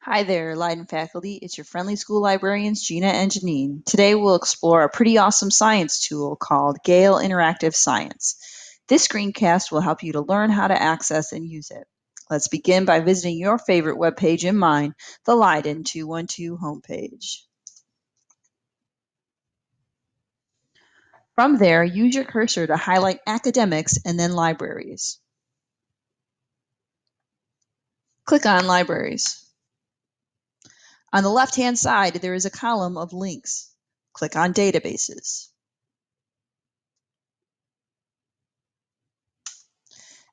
Hi there, Leiden faculty. It's your friendly school librarians, Gina and Janine. Today we'll explore a pretty awesome science tool called Gale Interactive Science. This screencast will help you to learn how to access and use it. Let's begin by visiting your favorite webpage and mine, the Leiden 212 homepage. From there, use your cursor to highlight academics and then libraries. Click on Libraries. On the left-hand side, there is a column of links. Click on Databases.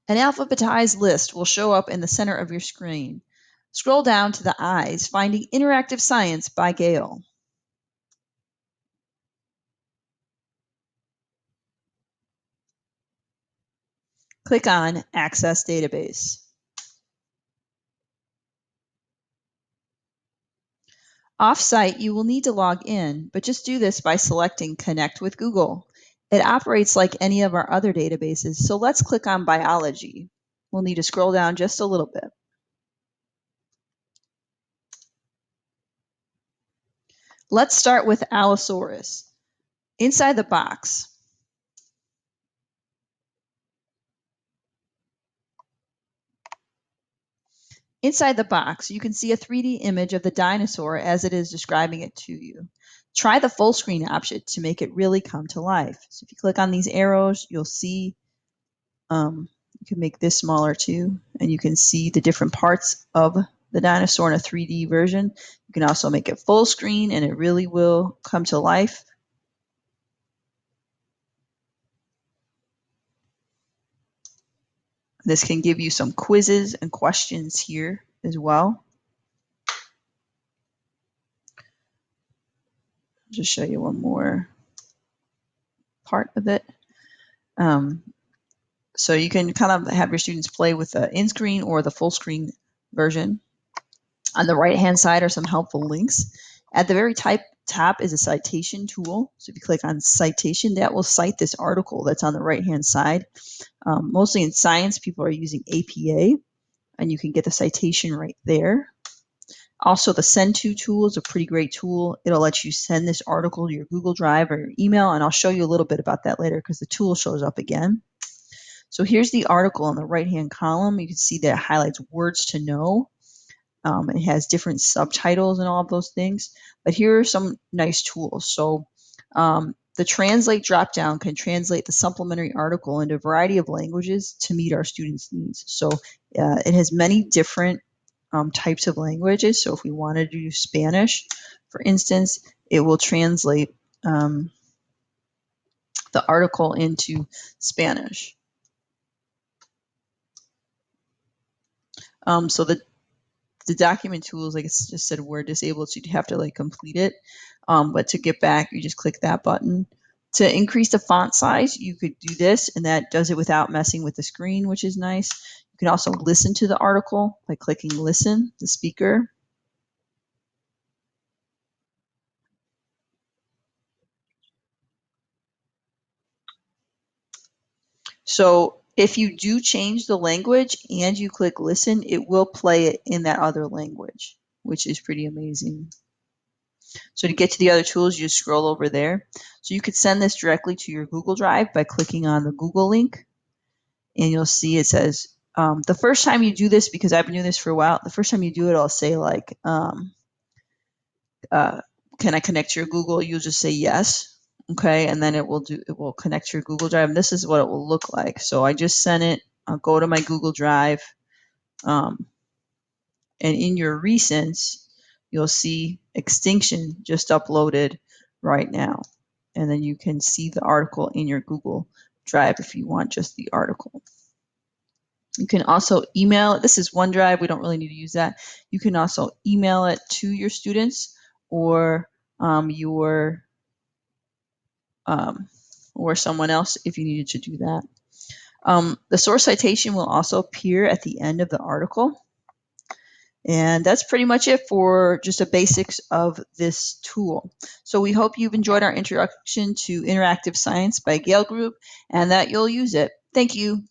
An alphabetized list will show up in the center of your screen. Scroll down to the eyes, finding Interactive Science by Gale. Click on Access Database. Off-site, you will need to log in, but just do this by selecting Connect with Google. It operates like any of our other databases, so let's click on Biology. We'll need to scroll down just a little bit. Let's start with Allosaurus. Inside the box, you can see a 3D image of the dinosaur as it is describing it to you. Try the full screen option to make it really come to life. So if you click on these arrows, you'll see you can make this smaller too, and you can see the different parts of the dinosaur in a 3D version. You can also make it full screen and it really will come to life. This can give you some quizzes and questions here as well. Just show you one more part of it. So you can kind of have your students play with the in-screen or the full screen version. On the right-hand side are some helpful links. At the very top is a citation tool. So if you click on citation, that will cite this article that's on the right-hand side. Mostly in science, people are using APA, and you can get the citation right there. Also, the Send To tool is a pretty great tool. It'll let you send this article to your Google Drive or your email, and I'll show you a little bit about that later because the tool shows up again. So here's the article in the right-hand column. You can see that it highlights words to know. It has different subtitles and all of those things. But here are some nice tools. So the Translate dropdown can translate the supplementary article into a variety of languages to meet our students' needs. So it has many different types of languages. So if we wanted to do Spanish, for instance, it will translate the article into Spanish. So the document tools, like it's just said, were disabled, so you'd have to like complete it. But to get back, you just click that button. To increase the font size, you could do this, and that does it without messing with the screen, which is nice. You can also listen to the article by clicking Listen, the speaker. So if you do change the language and you click Listen, it will play it in that other language, which is pretty amazing. So to get to the other tools, you just scroll over there. So you could send this directly to your Google Drive by clicking on the Google link, and you'll see it says, the first time you do this, because I've been doing this for a while, the first time you do it, I'll say like, can I connect to your Google? You'll just say yes. Okay, and then it will connect to your Google Drive. And this is what it will look like. So I just sent it. I'll go to my Google Drive, and in your recents, you'll see Extinction just uploaded right now. And then you can see the article in your Google Drive if you want just the article. You can also email it. This is OneDrive. We don't really need to use that. You can also email it to your students or or someone else if you needed to do that. The source citation will also appear at the end of the article. And that's pretty much it for just the basics of this tool. So we hope you've enjoyed our introduction to interactive science by Gale Group and that you'll use it. Thank you.